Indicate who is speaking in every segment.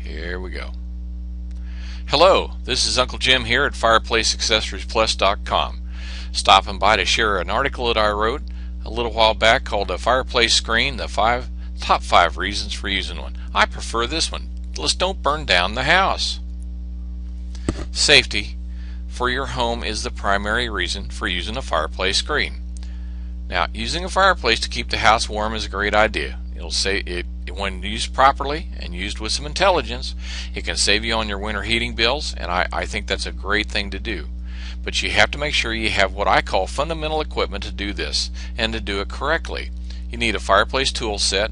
Speaker 1: Here we go. Hello, this is Uncle Jim here at FireplaceAccessoriesPlus.com. Stopping by to share an article that I wrote a little while back called "A Fireplace Screen: The Top 5 Reasons for Using One." I prefer this one. Let's don't burn down the house. Safety for your home is the primary reason for using a fireplace screen. Now, using a fireplace to keep the house warm is a great idea. It'll say it when used properly and used with some intelligence, it can save you on your winter heating bills, and I think that's a great thing to do. But you have to make sure you have what I call fundamental equipment to do this and to do it correctly. You need a fireplace tool set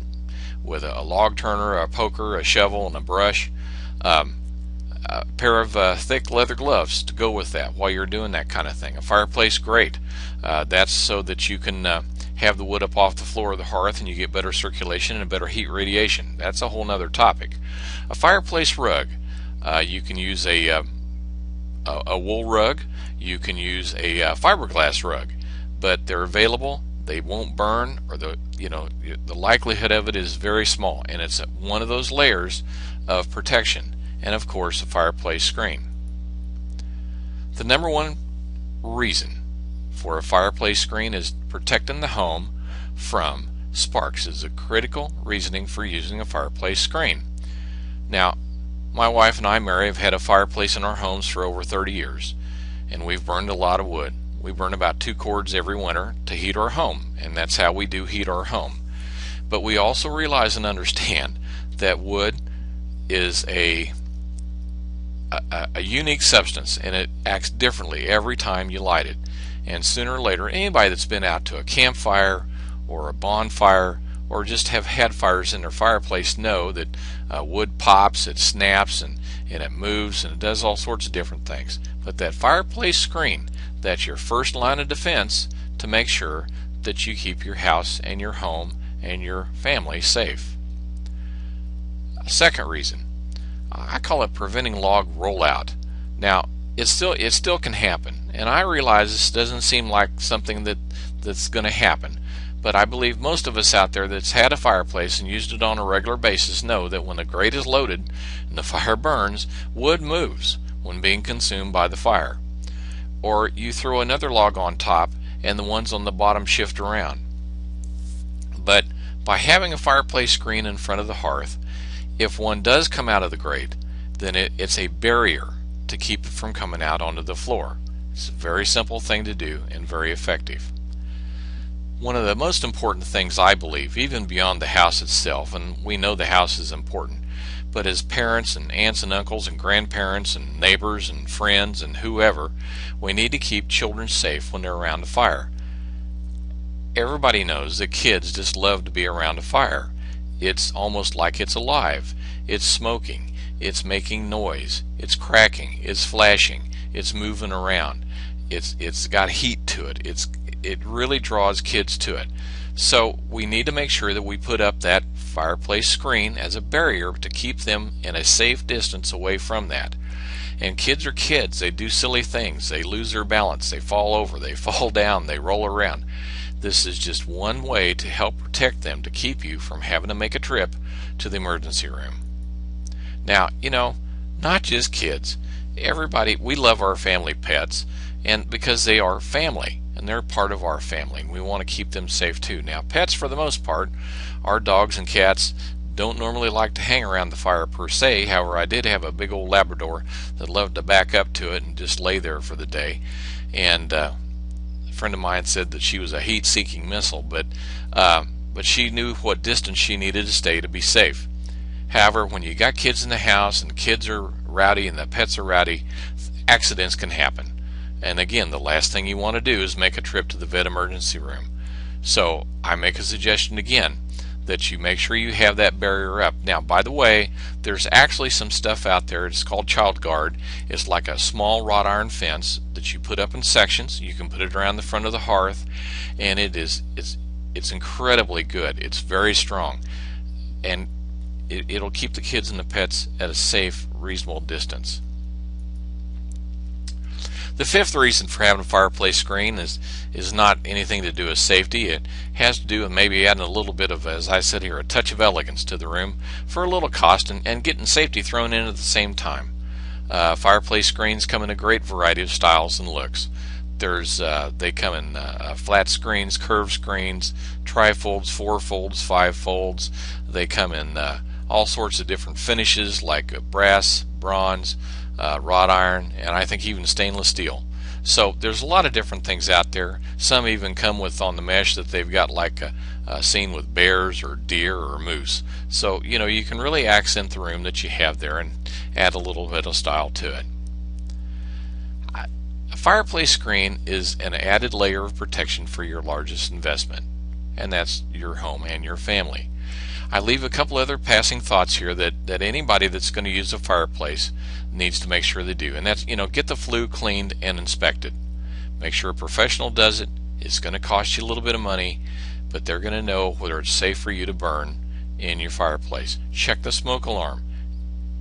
Speaker 1: with a log turner, a poker, a shovel, and a brush. A pair of thick leather gloves to go with that while you're doing that kind of thing. A fireplace grate, that's so that you can have the wood up off the floor of the hearth and you get better circulation and better heat radiation. That's a whole nother topic. A fireplace rug, you can use a wool rug, you can use a fiberglass rug, but they're available. They won't burn, or the likelihood of it is very small, and it's one of those layers of protection. And of course, a fireplace screen. The number one reason for a fireplace screen is protecting the home from sparks is a critical reasoning for using a fireplace screen. Now, my wife and I, Mary, have had a fireplace in our homes for over 30 years, and we've burned a lot of wood. We burn about 2 cords every winter to heat our home, and that's how we do heat our home. But we also realize and understand that wood is a unique substance, and it acts differently every time you light it. And sooner or later, anybody that's been out to a campfire or a bonfire or just have had fires in their fireplace know that wood pops, it snaps, and it moves, and it does all sorts of different things. But that fireplace screen, that's your first line of defense to make sure that you keep your house and your home and your family safe. A second reason, I call it preventing log rollout. Now, it still can happen, and I realize this doesn't seem like something that's going to happen, but I believe most of us out there that's had a fireplace and used it on a regular basis know that when the grate is loaded and the fire burns, wood moves when being consumed by the fire. Or you throw another log on top and the ones on the bottom shift around. But by having a fireplace screen in front of the hearth, if one does come out of the grate, then it's a barrier to keep it from coming out onto the floor. It's a very simple thing to do and very effective. One of the most important things, I believe, even beyond the house itself, and we know the house is important, but as parents and aunts and uncles and grandparents and neighbors and friends and whoever, we need to keep children safe when they're around a fire. Everybody knows that kids just love to be around a fire. It's almost like it's alive. It's smoking. It's making noise. It's cracking. It's flashing. It's moving around. It's got heat to it. It really draws kids to it. So we need to make sure that we put up that fireplace screen as a barrier to keep them in a safe distance away from that. And kids are kids. They do silly things. They lose their balance. They fall over. They fall down. They roll around. This is just one way to help protect them, to keep you from having to make a trip to the emergency room. Now, not just kids. Everybody, we love our family pets, and because they are family and they're part of our family, and we want to keep them safe too. Now, pets, for the most part, our dogs and cats don't normally like to hang around the fire per se. However, I did have a big old Labrador that loved to back up to it and just lay there for the day. And a friend of mine said that she was a heat-seeking missile, but she knew what distance she needed to stay to be safe. However, when you got kids in the house and the kids are rowdy and the pets are rowdy, accidents can happen. And again, the last thing you want to do is make a trip to the vet emergency room. So I make a suggestion again that you make sure you have that barrier up. Now, by the way, there's actually some stuff out there. It's called Child Guard. It's like a small wrought iron fence that you put up in sections. You can put it around the front of the hearth, and it's incredibly good. It's very strong, and it'll keep the kids and the pets at a safe, reasonable distance. The fifth reason for having a fireplace screen is not anything to do with safety. It has to do with maybe adding a little bit of, as I said here, a touch of elegance to the room for a little cost and getting safety thrown in at the same time. Fireplace screens come in a great variety of styles and looks. They come in flat screens, curved screens, trifolds, four folds, five folds. They come in all sorts of different finishes like brass, bronze, wrought iron, and I think even stainless steel. So there's a lot of different things out there. Some even come with on the mesh that they've got like a scene with bears or deer or moose. So you can really accent the room that you have there and add a little bit of style to it. A fireplace screen is an added layer of protection for your largest investment, and that's your home and your family. I leave a couple other passing thoughts here that anybody that's going to use a fireplace needs to make sure they do, and that's get the flue cleaned and inspected. Make sure a professional does it. It's going to cost you a little bit of money, but they're going to know whether it's safe for you to burn in your fireplace. Check the smoke alarm.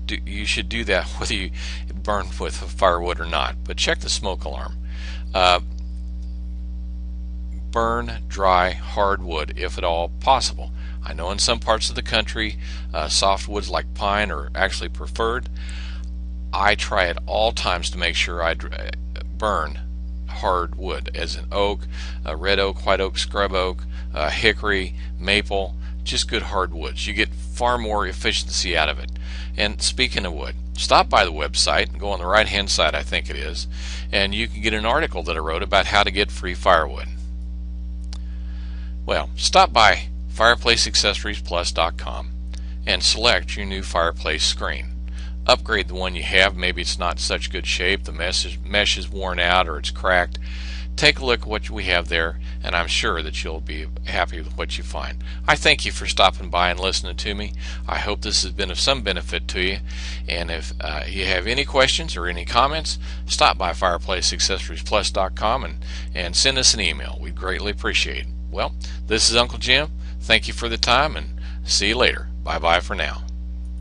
Speaker 1: You should do that whether you burn with firewood or not, but check the smoke alarm. Burn dry hardwood if at all possible. I know in some parts of the country softwoods like pine are actually preferred. I try at all times to make sure I burn hardwood, as in oak, red oak, white oak, scrub oak, hickory, maple, just good hardwoods. You get far more efficiency out of it. And speaking of wood, stop by the website and go on the right hand side, I think it is, and you can get an article that I wrote about how to get free firewood. Well, stop by fireplaceaccessoriesplus.com and select your new fireplace screen. Upgrade the one you have. Maybe it's not in such good shape, the mesh is worn out or it's cracked. Take a look at what we have there, and I'm sure that you'll be happy with what you find. I thank you for stopping by and listening to me. I hope this has been of some benefit to you, and if you have any questions or any comments, stop by fireplaceaccessoriesplus.com and send us an email. We'd greatly appreciate it. Well, this is Uncle Jim. Thank you for the time, and see you later. Bye-bye for now.